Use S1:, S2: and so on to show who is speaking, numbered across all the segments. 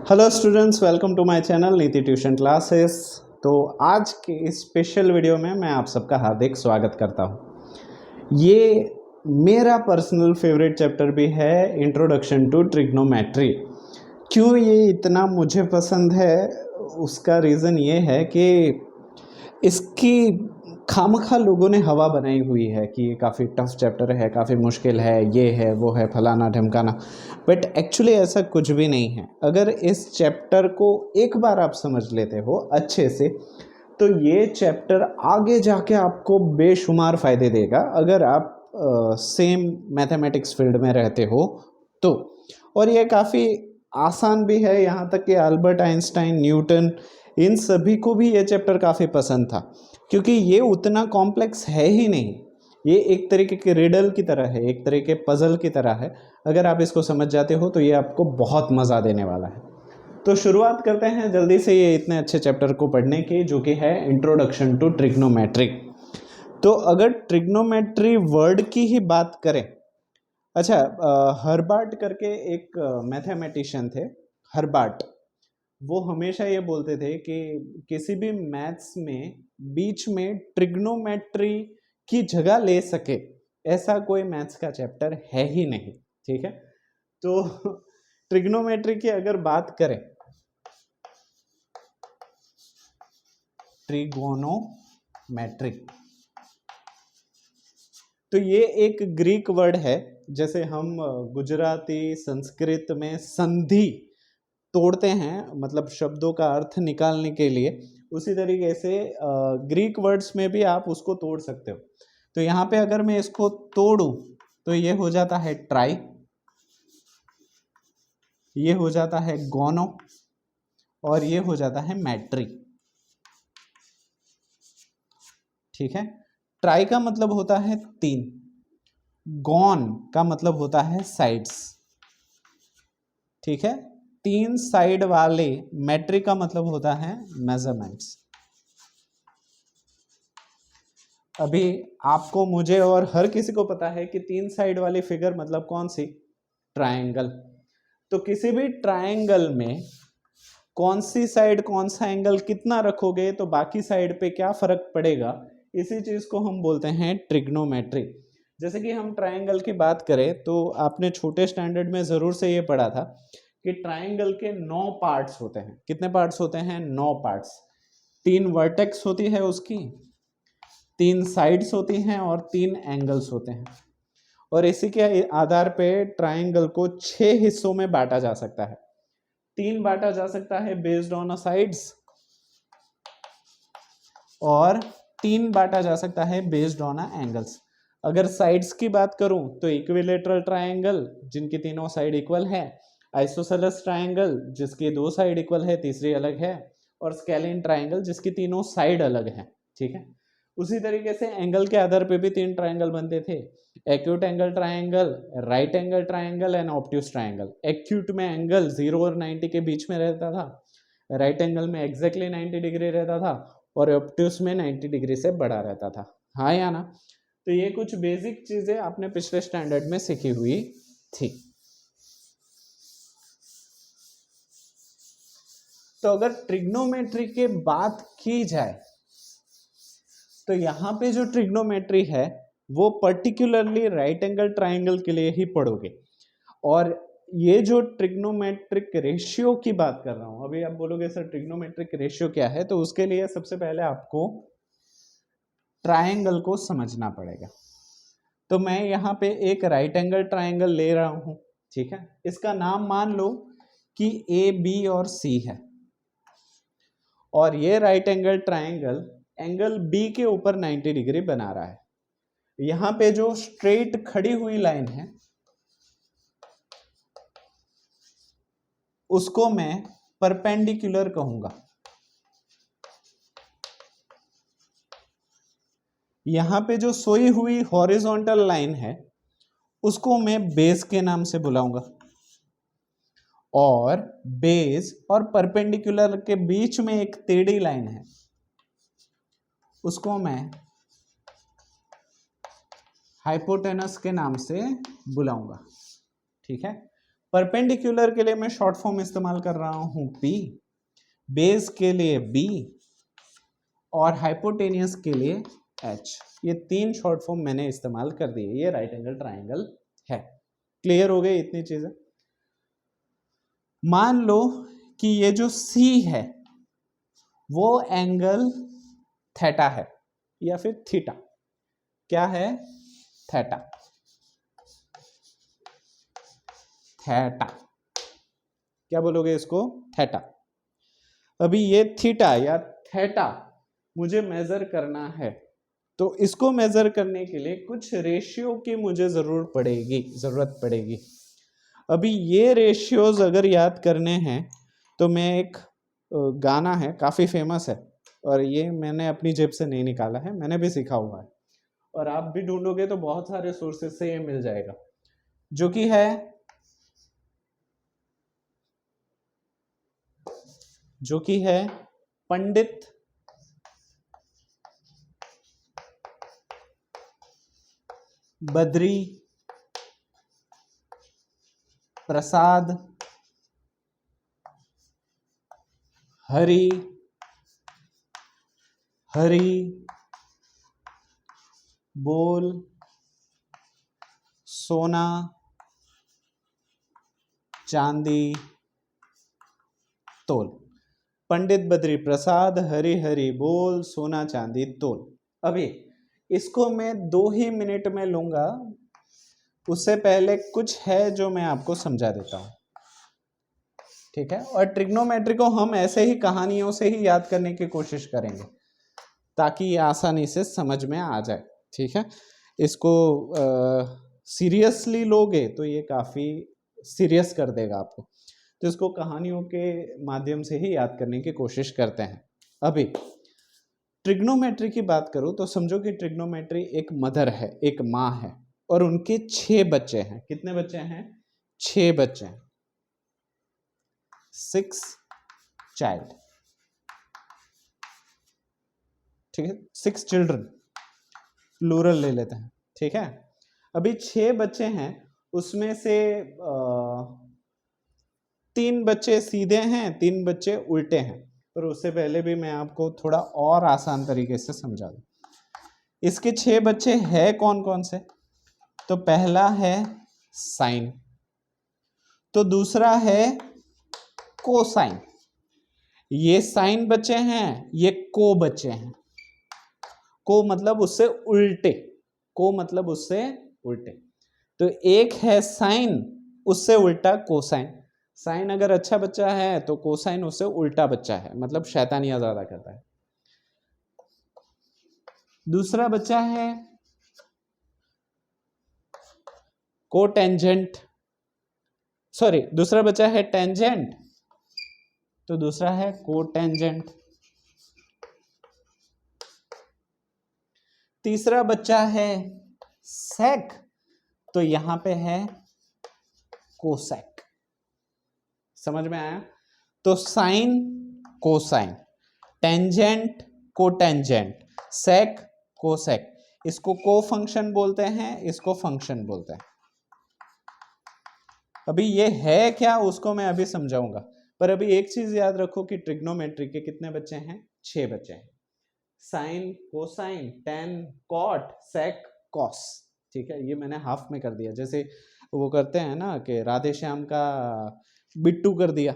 S1: Hello students, welcome to my channel Niti tuition classes. तो आज के इस स्पेशल वीडियो में मैं आप सबका हार्दिक स्वागत करता हूँ। ये मेरा पर्सनल फेवरेट चैप्टर भी है, इंट्रोडक्शन टू ट्रिग्नोमेट्री। क्यों ये इतना मुझे पसंद है, उसका रीज़न ये है कि इसकी खामखा लोगों ने हवा बनाई हुई है कि ये काफ़ी टफ चैप्टर है, काफ़ी मुश्किल है, ये है वो है, फलाना ढमकाना। बट एक्चुअली ऐसा कुछ भी नहीं है। अगर इस चैप्टर को एक बार आप समझ लेते हो अच्छे से, तो ये चैप्टर आगे जाके आपको बेशुमार फ़ायदे देगा अगर आप सेम मैथमेटिक्स फील्ड में रहते हो तो। और ये काफ़ी आसान भी है, यहाँ तक कि अल्बर्ट आइंस्टाइन, न्यूटन, इन सभी को भी ये चैप्टर काफ़ी पसंद था, क्योंकि ये उतना कॉम्प्लेक्स है ही नहीं। ये एक तरीके के रिडल की तरह है, एक तरीके के पजल की तरह है। अगर आप इसको समझ जाते हो तो ये आपको बहुत मज़ा देने वाला है। तो शुरुआत करते हैं जल्दी से ये इतने अच्छे चैप्टर को पढ़ने की, जो कि है इंट्रोडक्शन टू ट्रिग्नोमेट्री। तो अगर ट्रिग्नोमेट्री वर्ड की ही बात करें, अच्छा, हर्बार्ट करके एक मैथमेटिशियन थे, हर्बार्ट। वो हमेशा ये बोलते थे कि किसी भी मैथ्स में बीच में ट्रिग्नोमेट्री की जगह ले सके ऐसा कोई मैथ्स का चैप्टर है ही नहीं। ठीक है, तो ट्रिग्नोमेट्री की अगर बात करें, ट्रिगोनोमेट्री, तो ये एक ग्रीक वर्ड है। जैसे हम गुजराती संस्कृत में संधि तोड़ते हैं, मतलब शब्दों का अर्थ निकालने के लिए, उसी तरीके से ग्रीक वर्ड्स में भी आप उसको तोड़ सकते हो। तो यहाँ पे अगर मैं इसको तोड़ूं तो ये हो जाता है ट्राई, ये हो जाता है गोनो, और ये हो जाता है मैट्री। ठीक है, ट्राई का मतलब होता है तीन, गॉन का मतलब होता है साइड्स। ठीक है, तीन साइड वाले। मैट्रिक का मतलब होता है मेजरमेंट्स। अभी आपको, मुझे और हर किसी को पता है कि तीन साइड वाली फिगर मतलब कौन सी? ट्रायंगल। तो किसी भी ट्रायंगल में कौन सी साइड, कौन सा एंगल कितना रखोगे तो बाकी साइड पे क्या फर्क पड़ेगा, इसी चीज को हम बोलते हैं ट्रिग्नोमेट्री। जैसे कि हम ट्रायंगल की बात करें तो आपने छोटे स्टैंडर्ड में जरूर से ये पढ़ा था कि ट्रायंगल के 9 पार्ट्स होते हैं। कितने पार्ट्स होते हैं? 9 पार्ट्स। 3 वर्टेक्स होती है उसकी, 3 साइड्स होती हैं और 3 एंगल्स होते हैं। और इसी के आधार पे ट्रायंगल को 6 हिस्सों में बांटा जा सकता है। 3 बांटा जा सकता है बेस्ड ऑन अ साइड्स, और 3 बांटा जा सकता है बेस्ड ऑन अ एंगल्स। अगर साइड्स की बात करूं तो इक्विलेटरल ट्रायंगल जिनकी तीनों साइड इक्वल है, आइसोसेलेस ट्रायंगल जिसकी 2 साइड इक्वल है, तीसरी अलग है, और स्केलिन ट्रायंगल जिसकी तीनों साइड अलग है। ठीक है, उसी तरीके से एंगल के आधार पे भी 3 ट्रायंगल बनते थे, acute angle triangle, right angle triangle and obtuse triangle. Acute में एंगल 0 और 90 के बीच में रहता था, राइट एंगल में एग्जैक्टली 90 डिग्री रहता था, और ऑब्ट्यूस में 90 डिग्री से बड़ा रहता था। हाँ या ना? तो ये कुछ बेसिक चीजें आपने पिछले स्टैंडर्ड में सीखी हुई थी। तो अगर ट्रिग्नोमेट्री की बात की जाए तो यहाँ पे जो ट्रिग्नोमेट्री है वो पर्टिकुलरली राइट एंगल ट्राइंगल के लिए ही पढ़ोगे। और ये जो ट्रिग्नोमेट्रिक रेशियो की बात कर रहा हूं, अभी आप बोलोगे सर ट्रिग्नोमेट्रिक रेशियो क्या है, तो उसके लिए सबसे पहले आपको ट्रायंगल को समझना पड़ेगा। तो मैं यहाँ पे एक राइट एंगल ट्रायंगल ले रहा हूं। ठीक है, इसका नाम मान लो कि ए, बी और सी है, और ये right angle triangle angle B के ऊपर 90 डिग्री बना रहा है। यहां पे जो स्ट्रेट खड़ी हुई लाइन है उसको मैं परपेंडिकुलर कहूंगा। यहां पे जो सोई हुई हॉरिजॉन्टल लाइन है उसको मैं बेस के नाम से बुलाऊंगा, और बेस और परपेंडिकुलर के बीच में एक टेढ़ी लाइन है उसको मैं हाइपोटेनस के नाम से बुलाऊंगा। ठीक है, परपेंडिकुलर के लिए मैं शॉर्ट फॉर्म इस्तेमाल कर रहा हूं P, बेस के लिए B और हाइपोटेनियस के लिए H। ये तीन शॉर्ट फॉर्म मैंने इस्तेमाल कर दिए। ये राइट एंगल ट्राइंगल है। क्लियर हो गई इतनी चीजें। मान लो कि ये जो C है वो एंगल थीटा है या फिर थीटा। क्या है? थीटा। थीटा क्या बोलोगे इसको? थीटा। अभी ये थीटा या थीटा मुझे मेजर करना है, तो इसको मेजर करने के लिए कुछ रेशियो की मुझे जरूरत पड़ेगी। अभी ये रेशियोज अगर याद करने हैं तो मैं एक गाना है, काफी फेमस है, और ये मैंने अपनी जेब से नहीं निकाला है, मैंने भी सीखा हुआ है, और आप भी ढूंढोगे तो बहुत सारे सोर्सेज से ये मिल जाएगा, जो कि है पंडित बद्री प्रसाद हरि बोल सोना चांदी तोल। पंडित बद्री प्रसाद हरि बोल सोना चांदी तोल। अभी इसको मैं 2 ही मिनट में लूंगा, उससे पहले कुछ है जो मैं आपको समझा देता हूं, ठीक है? और ट्रिग्नोमेट्री को हम ऐसे ही कहानियों से ही याद करने की कोशिश करेंगे ताकि ये आसानी से समझ में आ जाए, ठीक है? इसको सीरियसली लोगे तो ये काफ़ी सीरियस कर देगा आपको, तो इसको कहानियों के माध्यम से ही याद करने की कोशिश करते हैं। अभी ट्रिग्नोमेट्री की बात करूं तो समझो कि ट्रिग्नोमेट्री एक मदर है, एक माँ है, और उनके 6 बच्चे हैं। कितने बच्चे हैं? 6 बच्चे हैं। 6 चाइल्ड, ठीक है? 6 चिल्ड्रन, प्लूरल ले लेते हैं, ठीक है? अभी 6 बच्चे हैं, उसमें से 3 बच्चे सीधे हैं, 3 बच्चे उल्टे हैं। पर उससे पहले भी मैं आपको थोड़ा और आसान तरीके से समझा दूं। इसके 6 बच्चे हैं कौन कौन से? तो पहला है साइन, तो दूसरा है कोसाइन। ये साइन बच्चे हैं, ये को बच्चे हैं। को मतलब उससे उल्टे, को मतलब उससे उल्टे। तो एक है साइन, उससे उल्टा कोसाइन। साइन अगर अच्छा बच्चा है तो कोसाइन उससे उल्टा बच्चा है, मतलब शैतानियां ज्यादा करता है। दूसरा बच्चा है कोटेंजेंट, सॉरी दूसरा बच्चा है टेंजेंट, तो दूसरा है कोटेंजेंट। तीसरा बच्चा है सेक, तो यहां पे है कोसेक। समझ में आया? तो sine cosine, tangent cotangent, sec cosec. इसको को फंक्शन बोलते हैं, इसको फंक्शन बोलते हैं। अभी ये है क्या उसको मैं अभी समझाऊंगा, पर अभी एक चीज याद रखो कि ट्रिग्नोमेट्री के कितने बच्चे हैं? 6 बच्चे हैं। Sine cosine tan cot sec cos, ठीक है? ये मैंने हाफ में कर दिया, जैसे वो करते हैं ना कि राधे श्याम का बिट्टू कर दिया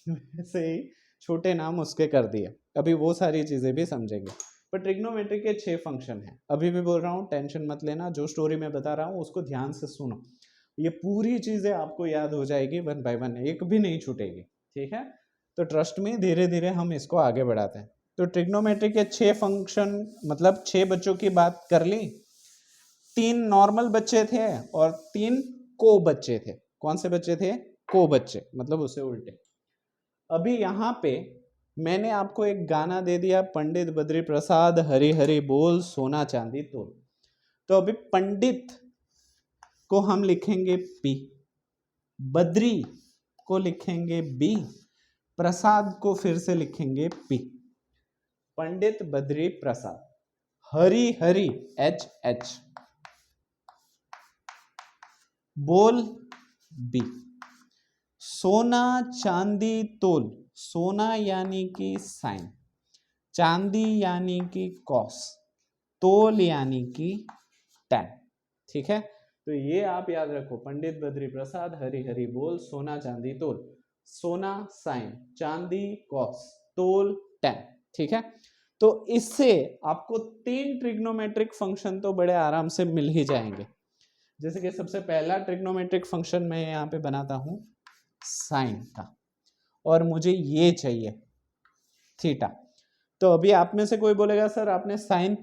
S1: वैसे ही छोटे नाम उसके कर दिए। अभी वो सारी चीजें भी समझेंगे। पर ट्रिग्नोमेट्री के 6 फंक्शन हैं। अभी भी बोल रहा हूँ, टेंशन मत लेना, जो स्टोरी मैं बता रहा हूँ उसको ध्यान से सुनो, ये पूरी चीजें आपको याद हो जाएगी 1 बाय 1, एक भी नहीं छूटेगी, ठीक है? तो ट्रस्ट में धीरे धीरे हम इसको आगे बढ़ाते हैं। तो ट्रिग्नोमेट्री के 6 फंक्शन, मतलब 6 बच्चों की बात कर ली। 3 नॉर्मल बच्चे थे और 3 को बच्चे थे। कौन से बच्चे थे? को बच्चे, मतलब उससे उल्टे। अभी यहाँ पे मैंने आपको एक गाना दे दिया, पंडित बद्री प्रसाद हरि बोल सोना चांदी तोल। तो अभी पंडित को हम लिखेंगे P, बद्री को लिखेंगे B, प्रसाद को फिर से लिखेंगे P। पंडित बद्री प्रसाद, हरि H, बोल B, सोना चांदी तोल, सोना यानी कि साइन, चांदी यानी कि कॉस, तोल यानी कि टैन। ठीक है, तो ये आप याद रखो, पंडित बद्री प्रसाद हरि हरि बोल, सोना चांदी तोल, सोना साइन, चांदी कॉस, तोल टैन। ठीक है, तो इससे आपको 3 ट्रिग्नोमेट्रिक फंक्शन तो बड़े आराम से मिल ही जाएंगे। जैसे कि सबसे पहला ट्रिग्नोमेट्रिक फंक्शन मैं यहाँ पे बनाता हूं साइन का, और मुझे ये चाहिए थीटा। तो अभी आप में से कोई बोलेगा सर आपने साइन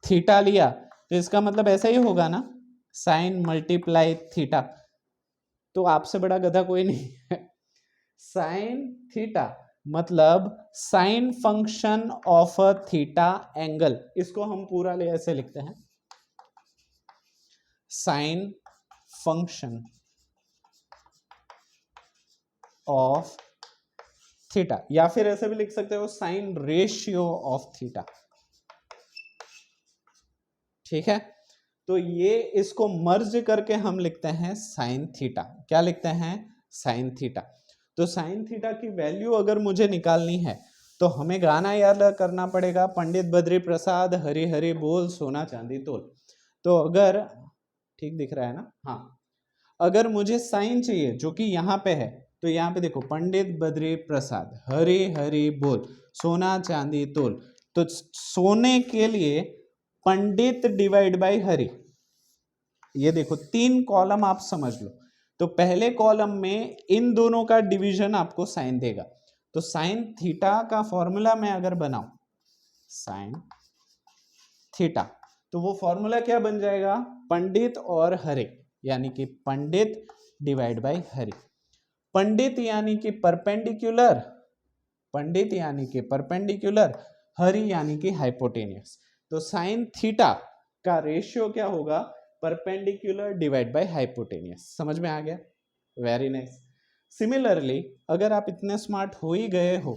S1: थीटा लिया तो इसका मतलब ऐसा ही होगा ना, साइन मल्टीप्लाई थीटा। तो आपसे बड़ा गधा कोई नहीं है। साइन थीटा मतलब sine function of a theta angle, इसको हम पूरा ले ऐसे लिखते हैं, साइन फंक्शन ऑफ थीटा, या फिर ऐसे भी लिख सकते हो साइन रेशियो ऑफ थीटा। ठीक है, तो ये इसको मर्ज करके हम लिखते हैं साइन थीटा। क्या लिखते हैं? Sine theta. तो साइन थीटा की वैल्यू अगर मुझे निकालनी है तो हमें गाना याद करना पड़ेगा, पंडित बद्री प्रसाद हरि हरि बोल, सोना चांदी तोल। तो अगर ठीक दिख रहा है ना, हाँ, अगर मुझे साइन चाहिए जो कि यहाँ पे है, तो यहाँ पे देखो पंडित बद्री प्रसाद हरि हरि बोल, सोना चांदी तोल। तो सोने के लिए पंडित डिवाइड बाय हरि, ये देखो 3 कॉलम आप समझ लो। तो पहले कॉलम में इन दोनों का डिवीजन आपको साइन देगा। तो साइन थीटा का फॉर्मूला मैं अगर बनाऊं, साइन थीटा, तो वो फॉर्मूला क्या बन जाएगा? पंडित और हरि, यानी कि पंडित डिवाइड बाय हरि। पंडित यानी कि परपेंडिकुलर, पंडित यानी कि परपेंडिकुलर, हरि यानी कि हाइपोटेनियस। तो साइन थीटा का रेशियो क्या होगा? Perpendicular divide by hypotenuse. समझ में आ गया? Very nice. सिमिलरली अगर आप इतने स्मार्ट हो ही गए हो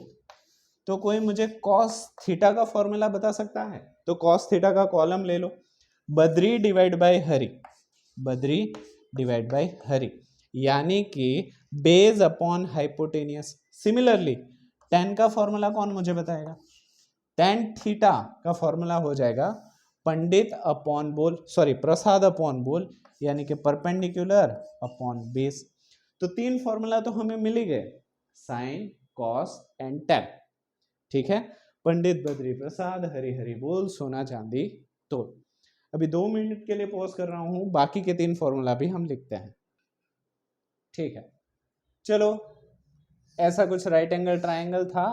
S1: तो कोई मुझे कॉस थीटा का फॉर्मूला बता सकता है? तो कॉस थीटा का कॉलम ले लो, Badri divide by Hari, Badri divide by Hari, यानी कि base upon hypotenuse. Similarly tan का फॉर्मूला कौन मुझे बताएगा? tan थीटा का फॉर्मूला हो जाएगा पंडित अपॉन बोल, सॉरी प्रसाद अपॉन बोल, यानी कि परपेंडिकुलर अपॉन बेस। तो 3 फॉर्मूला तो हमें मिल ही गए, साइन कॉस एंड tan। ठीक है, पंडित बद्री प्रसाद हरि हरि बोल, सोना चांदी तोल। अभी 2 मिनट के लिए पॉज कर रहा हूं, बाकी के 3 फॉर्मूला भी हम लिखते हैं। ठीक है, चलो, ऐसा कुछ राइट एंगल ट्राइंगल था,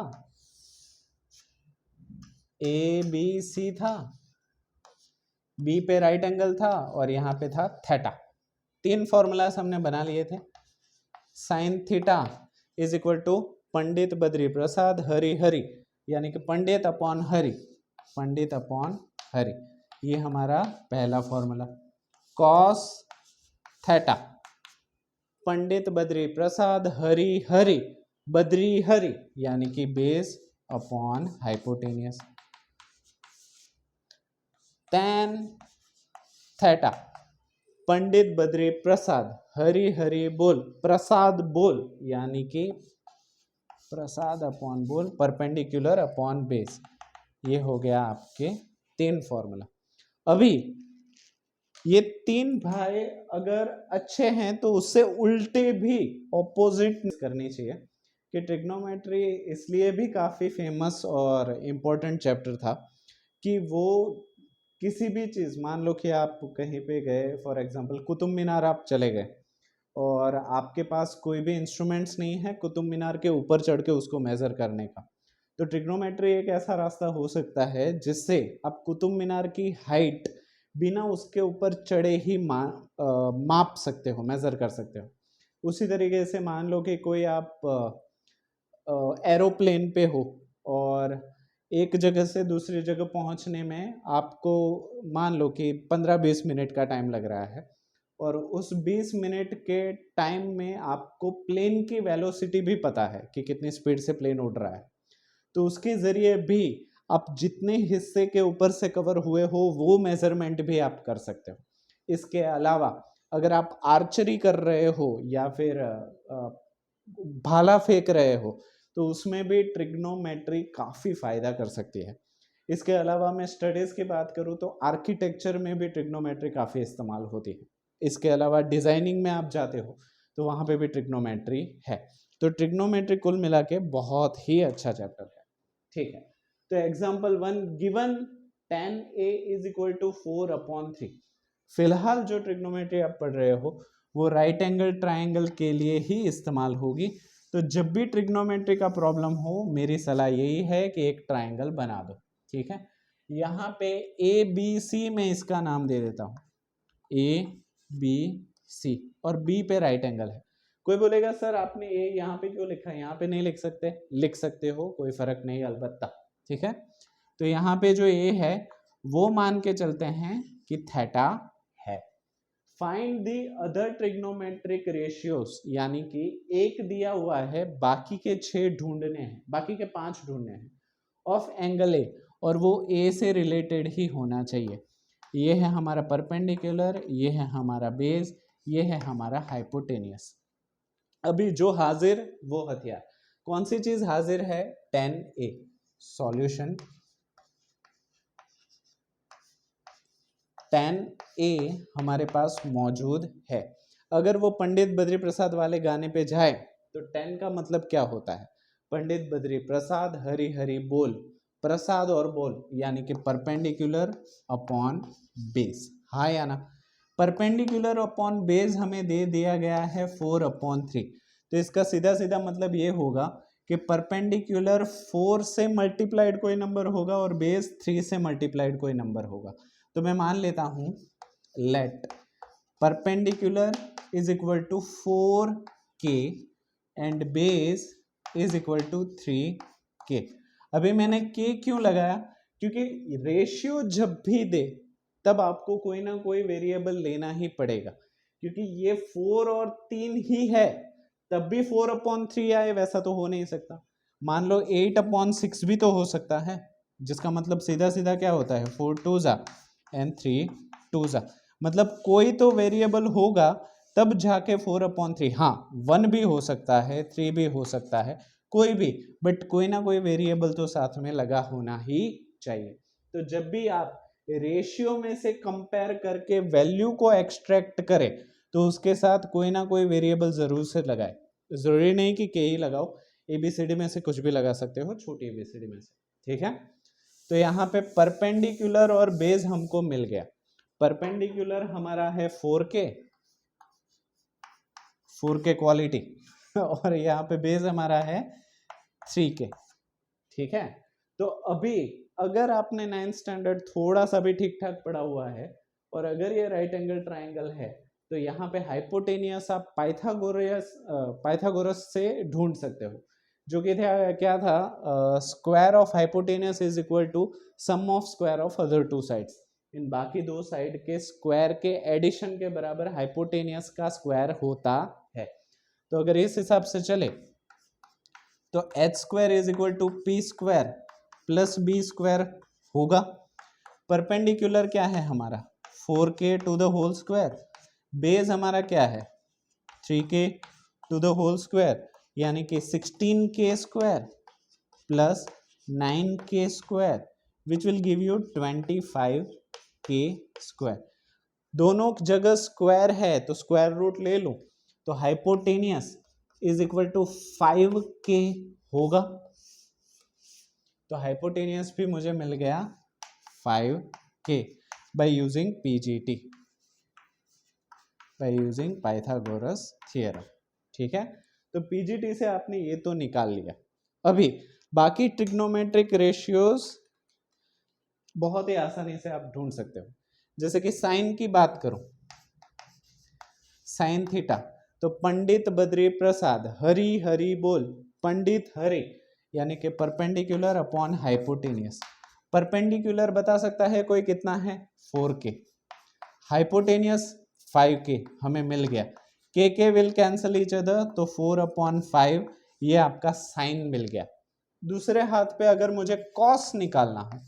S1: ए बी सी था, बी पे राइट एंगल था और यहाँ पे था थीटा। 3 फॉर्मूलाज हमने बना लिए थे। Sine theta is equal to Pandit Badri Prasad Hari Hari, यानी कि पंडित अपॉन हरि, पंडित अपॉन हरि, ये हमारा पहला formula. Cos theta Pandit Badri Prasad Hari Hari, Badri Hari यानी कि base upon hypotenuse. tan theta Pandit Badri Prasad Hari Hari बोल, प्रसाद बोल यानी कि प्रसाद अपॉन बोल, परपेंडिकुलर अपॉन बेस। ये हो गया आपके 3 फॉर्मूला। अभी ये 3 भाई अगर अच्छे हैं तो उससे उल्टे भी ऑपोजिट करनी चाहिए, कि ट्रिग्नोमेट्री इसलिए भी काफ़ी फेमस और इम्पोर्टेंट चैप्टर था कि वो किसी भी चीज़, मान लो कि आप कहीं पे गए, फॉर एग्जांपल कुतुब मीनार आप चले गए और आपके पास कोई भी इंस्ट्रूमेंट्स नहीं है कुतुब मीनार के ऊपर चढ़ के उसको मेज़र करने का, तो ट्रिग्नोमेट्री एक ऐसा रास्ता हो सकता है जिससे आप कुतुब मीनार की हाइट बिना उसके ऊपर चढ़े ही माप सकते हो, मेज़र कर सकते हो। उसी तरीके से मान लो कि कोई आप एरोप्लेन पे हो और एक जगह से दूसरी जगह पहुंचने में आपको मान लो कि 15-20 मिनट का टाइम लग रहा है, और उस 20 मिनट के टाइम में आपको प्लेन की वेलोसिटी भी पता है कि कितनी स्पीड से प्लेन उड़ रहा है, तो उसके ज़रिए भी आप जितने हिस्से के ऊपर से कवर हुए हो वो मेज़रमेंट भी आप कर सकते हो। इसके अलावा अगर आप आर्चरी कर रहे हो या फिर भाला फेंक रहे हो तो उसमें भी ट्रिग्नोमेट्री काफ़ी फायदा कर सकती है। इसके अलावा मैं स्टडीज़ की बात करूँ तो आर्किटेक्चर में भी ट्रिग्नोमेट्री काफ़ी इस्तेमाल होती है। इसके अलावा डिज़ाइनिंग में आप जाते हो तो वहाँ पे भी ट्रिग्नोमेट्री है। तो ट्रिग्नोमेट्री कुल मिला के बहुत ही अच्छा चैप्टर है, ठीक है। तो example 1 given tan a is equal to 4/3। फिलहाल जो ट्रिग्नोमेट्री आप पढ़ रहे हो वो राइट एंगल ट्राइंगल के लिए ही इस्तेमाल होगी। तो जब भी ट्रिग्नोमेट्री का प्रॉब्लम हो मेरी सलाह यही है कि एक ट्राइंगल बना दो, ठीक है। यहाँ पे ए बी सी में इसका नाम दे देता हूँ, ए बी सी, और बी पे राइट एंगल है। कोई बोलेगा सर आपने ए यहाँ पे क्यों लिखा है, यहाँ पे नहीं लिख सकते? लिख सकते हो, कोई फर्क नहीं अलबत्ता, ठीक है। तो यहाँ पे जो ए है वो मान के चलते हैं कि थीटा है। Find the other trigonometric ratios, यानी कि एक दिया हुआ है, बाकी के 6 ढूंढने हैं, बाकी के 5 ढूंढने हैं ऑफ एंगल ए, और वो ए से रिलेटेड ही होना चाहिए। ये है हमारा परपेंडिकुलर, ये है हमारा बेस, ये है हमारा हाइपोटेनियस। अभी जो हाजिर वो हथियार, कौन सी चीज हाजिर है? tan a। Solution tan a हमारे पास मौजूद है। अगर वो पंडित बद्री प्रसाद वाले गाने पे जाए तो tan का मतलब क्या होता है? पंडित बद्री प्रसाद हरि हरि बोल, प्रसाद और बोल यानी कि परपेंडिकुलर अपॉन बेस, हाँ या ना? परपेंडिकुलर अपॉन बेस हमें दे दिया गया है 4/3। तो इसका सीधा सीधा मतलब ये होगा कि परपेंडिकुलर 4 से मल्टीप्लाइड कोई नंबर होगा और बेस 3 से मल्टीप्लाइड कोई नंबर होगा। तो मैं मान लेता हूं let perpendicular is equal to 4k and base is equal to 3k। अभी मैंने k क्यों लगाया? क्योंकि रेशियो जब भी दे तब आपको कोई ना कोई वेरिएबल लेना ही पड़ेगा, क्योंकि ये 4 और 3 ही है, तब भी 4/3 आए वैसा तो हो नहीं सकता। मान लो 8/6 भी तो हो सकता है, जिसका मतलब सीधा सीधा क्या होता है 4 2 जा एंड 3 2 जा, मतलब कोई तो वेरिएबल होगा तब जाके 4/3। हाँ 1 भी हो सकता है, 3 भी हो सकता है, कोई भी, बट कोई ना कोई वेरिएबल तो साथ में लगा होना ही चाहिए। तो जब भी आप रेशियो में से कंपेयर करके वैल्यू को एक्सट्रैक्ट करें तो उसके साथ कोई ना कोई वेरिएबल जरूर से लगाए। जरूरी नहीं कि के ही लगाओ, एबीसीडी में से कुछ भी लगा सकते हो, छोटी एबीसीडी में से, ठीक है। तो यहाँ पे परपेंडिकुलर और बेस हमको मिल गया। परपेंडिकुलर हमारा है 4k क्वालिटी और यहाँ पे बेस हमारा है 3k, ठीक है। तो अभी अगर आपने 9th स्टैंडर्ड थोड़ा सा भी ठीक ठाक पढ़ा हुआ है और अगर ये राइट एंगल ट्राइंगल है तो यहाँ पे हाइपोटेनियस आप पाइथागोरस से ढूंढ सकते हो, जो कि क्या था square of hypotenuse is equal to sum of square of other 2 sides. इन बाकी 2 साइड के स्क्वायर के एडिशन के बराबर हाइपोटेनियस का स्क्वायर होता है। तो अगर इस हिसाब से चले तो h² is equal to p square plus b square होगा। परपेंडिकुलर क्या है हमारा 4k to the whole square, base हमारा क्या है 3k to the whole square, यानी कि 16k square plus 9k square which will give you 25k square. दोनों जगह स्क्वायर है तो स्क्वायर रूट ले लो, तो hypotenuse is equal to 5k होगा। तो हाइपोटेनियस भी मुझे मिल गया 5k bye using PGT, by using Pythagoras theorem, ठीक है। तो पीजीटी से आपने ये तो निकाल लिया। अभी बाकी ट्रिग्नोमेट्रिक रेशियोज बहुत ही आसानी से आप ढूंढ सकते हो। जैसे कि साइन की बात करूं, साइन थीटा, तो पंडित बद्री प्रसाद हरि हरि बोल, पंडित हरि यानी कि परपेंडिकुलर अपॉन हाइपोटेनियस। परपेंडिकुलर बता सकता है कोई कितना है 4k, हाइपोटेनियस 5k हमें मिल गया, के विल कैंसल ईच अदर, तो 4/5 ये आपका साइन मिल गया। दूसरे हाथ पे अगर मुझे कॉस निकालना हो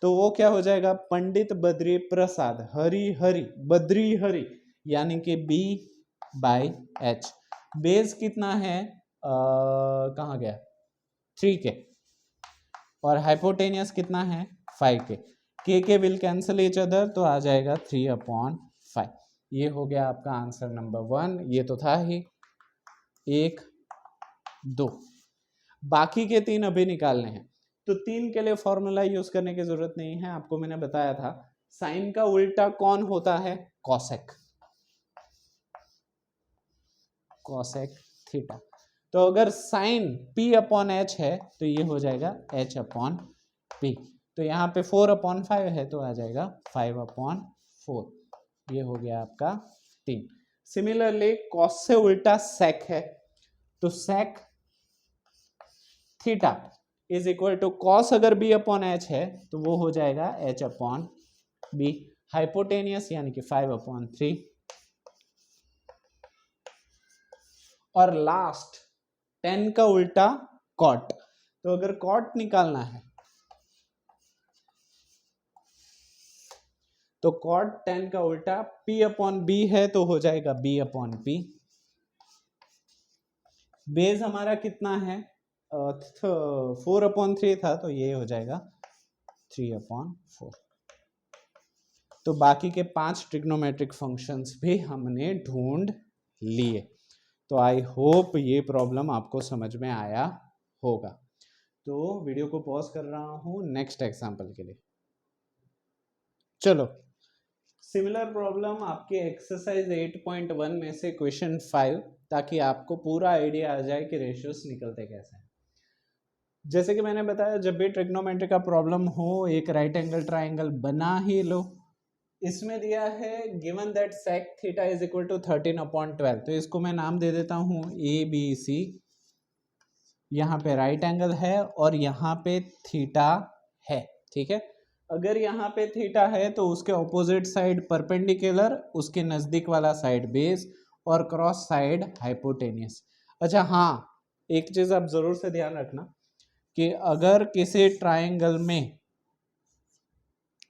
S1: तो वो क्या हो जाएगा पंडित बद्री प्रसाद हरि हरि बद्री हरि यानी कि B/H, बेस कितना है, कहाँ गया, 3k, और हाइपोटेनियस कितना है 5k, के विल कैंसिल ईच अदर, तो आ जाएगा 3/5। ये हो गया आपका आंसर नंबर 1। ये तो था ही 1 2, बाकी के 3 अभी निकालने हैं। तो 3 के लिए फॉर्मूला यूज करने की जरूरत नहीं है, आपको मैंने बताया था साइन का उल्टा कौन होता है, कॉसेक, कॉसेक थीटा। तो अगर साइन p/h है तो ये हो जाएगा h/p। तो यहाँ पे 4/5 है तो आ जाएगा 5/4। ये हो गया आपका 3। सिमिलरली कॉस से उल्टा सेक है, तो sec theta is equal to cos, अगर b/h है तो वो हो जाएगा h/b। हाइपोटेनियस यानी कि 5/3। और लास्ट 10 का उल्टा कॉट। तो अगर कॉट निकालना है तो कॉट 10 का उल्टा p/b है तो हो जाएगा b/p। बेस हमारा कितना है, 4/3 था तो ये हो जाएगा 3/4। तो बाकी के 5 ट्रिग्नोमेट्रिक फंक्शंस भी हमने ढूंढ लिए। तो आई होप ये प्रॉब्लम आपको समझ में आया होगा। तो वीडियो को पॉज कर रहा हूँ नेक्स्ट एग्जाम्पल के लिए। चलो, सिमिलर प्रॉब्लम आपके एक्सरसाइज 8.1 में से क्वेश्चन 5, ताकि आपको पूरा आइडिया आ जाए कि रेशियोस निकलते कैसे हैं। जैसे कि मैंने बताया, जब भी ट्रिग्नोमेट्री का प्रॉब्लम हो, एक राइट एंगल ट्राइंगल बना ही लो। इसमें दिया है given that sec theta is equal to 13/12। तो इसको मैं नाम दे देता हूँ ABC। यहाँ पे राइट एंगल है और यहाँ पे थीटा है, ठीक है। अगर यहाँ पे थीटा है तो उसके ऑपोजिट साइड परपेंडिकुलर, उसके नजदीक वाला साइड बेस, और क्रॉस साइड हाइपोटेनियस। अच्छा हाँ, एक चीज आप जरूर से ध्यान रखना कि अगर किसी ट्राइंगल में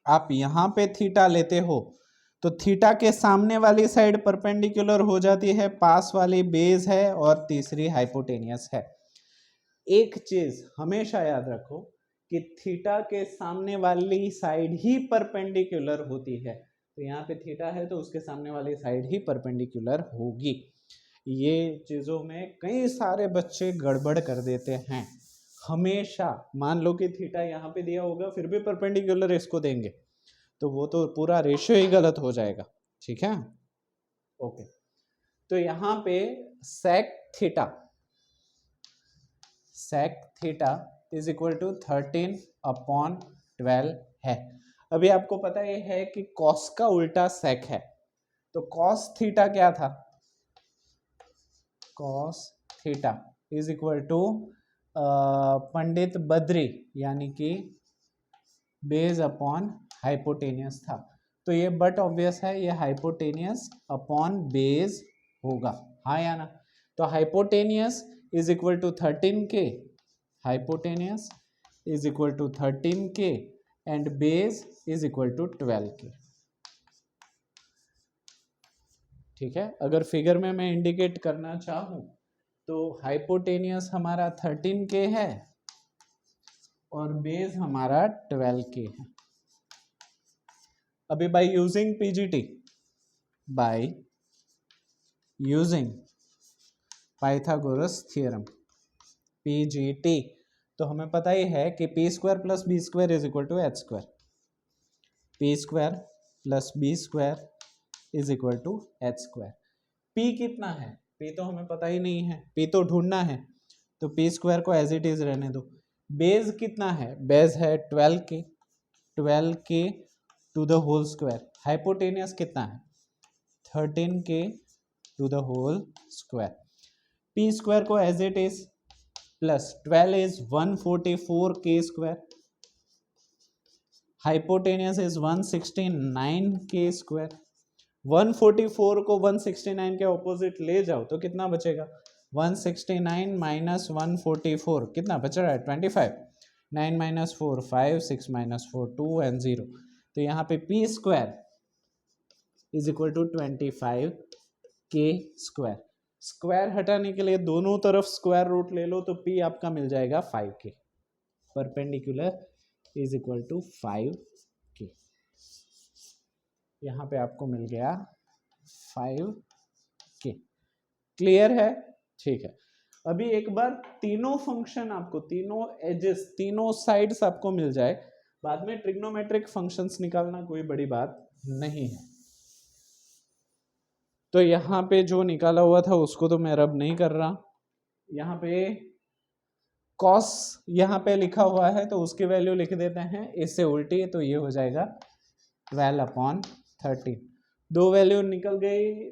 S1: आप यहाँ पे थीटा लेते हो तो थीटा के सामने वाली साइड परपेंडिकुलर हो जाती है, पास वाली बेस है और तीसरी हाइपोटेनियस है। एक चीज हमेशा याद रखो कि थीटा के सामने वाली साइड ही परपेंडिकुलर होती है। तो यहाँ पे थीटा है तो उसके सामने वाली साइड ही परपेंडिकुलर होगी। ये चीजों में कई सारे बच्चे गड़बड़ कर देते हैं। हमेशा मान लो कि थीटा यहाँ पे दिया होगा फिर भी परपेंडिकुलर इसको देंगे, तो वो तो पूरा रेशियो ही गलत हो जाएगा, ठीक है। ओके, तो यहाँ पे sec theta is equal to 13/12 है। अभी आपको पता ये है कि कॉस का उल्टा सेक है, तो कॉस थीटा क्या था, cos theta is equal to Pandit Badri यानी कि बेस अपॉन हाइपोटेनियस था। तो ये बट ऑब्वियस है, ये हाइपोटेनियस अपॉन बेस होगा, हाँ या ना। तो hypotenuse is equal to 13k, hypotenuse is equal to 13k and base is equal to 12k, ठीक है। अगर फिगर में मैं इंडिकेट करना चाहूं तो हाइपोटेनियस हमारा 13k है और बेस हमारा 12k है। अभी by using PGT, by using Pythagoras theorem PGT, तो हमें पता ही है कि p² + b² is equal to h², p² + b² is equal to h²। p कितना है, p तो हमें पता ही नहीं है, p तो ढूंढना है, तो p² को एज इट इज रहने दो। बेस कितना है, बेस है 12k to the whole square. Hypotenuse कितना है, 13k to the whole square. p² को as it is plus 12 is 144k², hypotenuse is 169k²। 144 को 169 के ऑपोजिट ले जाओ तो कितना बचेगा, 169 माइनस 144 कितना बच रहा है, 25। 9 माइनस 4 5, 6 माइनस 4 2 एंड 0। तो यहाँ पे p² is equal to 25k²। Square हटाने के लिए दोनों तरफ स्क्वायर रूट ले लो तो p आपका मिल जाएगा 5k, perpendicular is equal to 5k। यहाँ पे आपको मिल गया 5k। क्लियर है? ठीक है। अभी एक बार तीनों फंक्शन आपको, तीनों एजेस, तीनों साइड्स आपको मिल जाए, बाद में ट्रिग्नोमेट्रिक फंक्शंस निकालना कोई बड़ी बात नहीं है। तो यहाँ पे जो निकाला हुआ था उसको तो मैं रब नहीं कर रहा। यहाँ पे कॉस यहाँ पे लिखा हुआ है तो उसकी वैल्यू लिख देते हैं इससे उल्टी, तो ये हो जाएगा 12/13। दो वैल्यू निकल गई,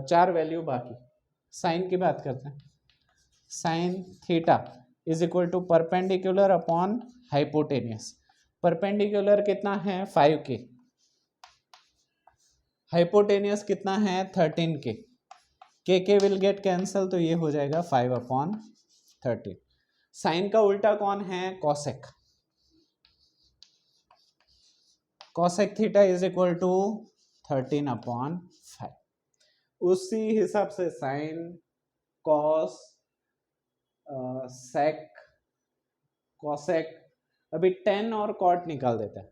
S1: 4 वैल्यू बाकी। साइन की बात करते हैं। Sine theta is equal to perpendicular upon hypotenuse. Perpendicular कितना है 5k, हाइपोटेनियस कितना है 13k। के विल गेट कैंसल, तो ये हो जाएगा 5/13। साइन का उल्टा कौन है? Cosec. Cosec theta is equal to 13/5। उसी हिसाब से साइन, कॉस, सेक, कॉसेक। अभी टेन और कॉट निकाल देते हैं।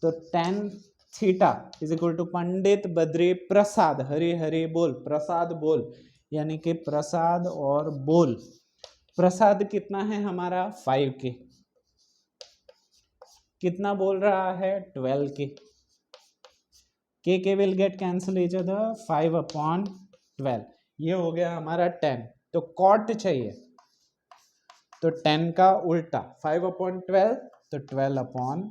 S1: तो tan theta is equal to Pandit Badri Prasad, Hari Hari बोल, प्रसाद बोल, यानी कि प्रसाद और बोल। प्रसाद कितना है हमारा 5k, कितना बोल रहा है 12k। के will get cancel each other 5/12। ये हो गया हमारा 10। तो कॉट चाहिए, तो 10 का उल्टा 5/12, तो 12/5।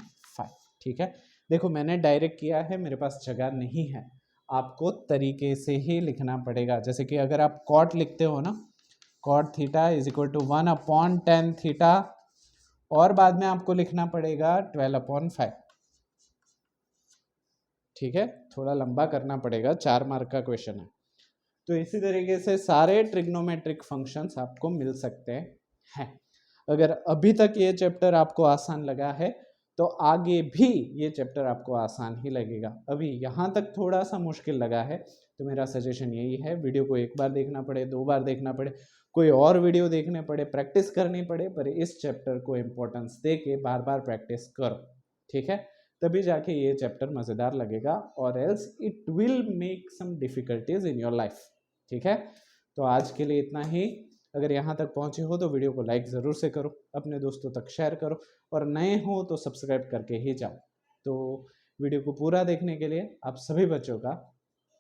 S1: ठीक है। देखो मैंने डायरेक्ट किया है, मेरे पास जगह नहीं है, आपको तरीके से ही लिखना पड़ेगा। जैसे कि अगर आप कॉट लिखते हो ना, cot theta is equal to 1/10 theta, और बाद में आपको लिखना पड़ेगा 12/5। ठीक है, थोड़ा लंबा करना पड़ेगा, 4 मार्क का क्वेश्चन है। तो इसी तरीके से सारे ट्रिग्नोमेट्रिक फंक्शंस आपको मिल सकते हैं। अगर अभी तक ये चैप्टर आपको आसान लगा है तो आगे भी ये चैप्टर आपको आसान ही लगेगा। अभी यहाँ तक थोड़ा सा मुश्किल लगा है तो मेरा सजेशन यही है, वीडियो को एक बार देखना पड़े, 2 बार देखना पड़े, कोई और वीडियो देखने पड़े, प्रैक्टिस करनी पड़े, पर इस चैप्टर को इम्पोर्टेंस दे के बार बार प्रैक्टिस करो। ठीक है, तभी जाके ये चैप्टर मज़ेदार लगेगा, और else it will make some difficulties in your life. ठीक है, तो आज के लिए इतना ही। अगर यहाँ तक पहुँचे हो तो वीडियो को लाइक ज़रूर से करो, अपने दोस्तों तक शेयर करो, और नए हो तो सब्सक्राइब करके ही जाओ। तो वीडियो को पूरा देखने के लिए आप सभी बच्चों का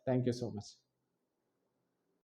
S1: थैंक यू सो मच।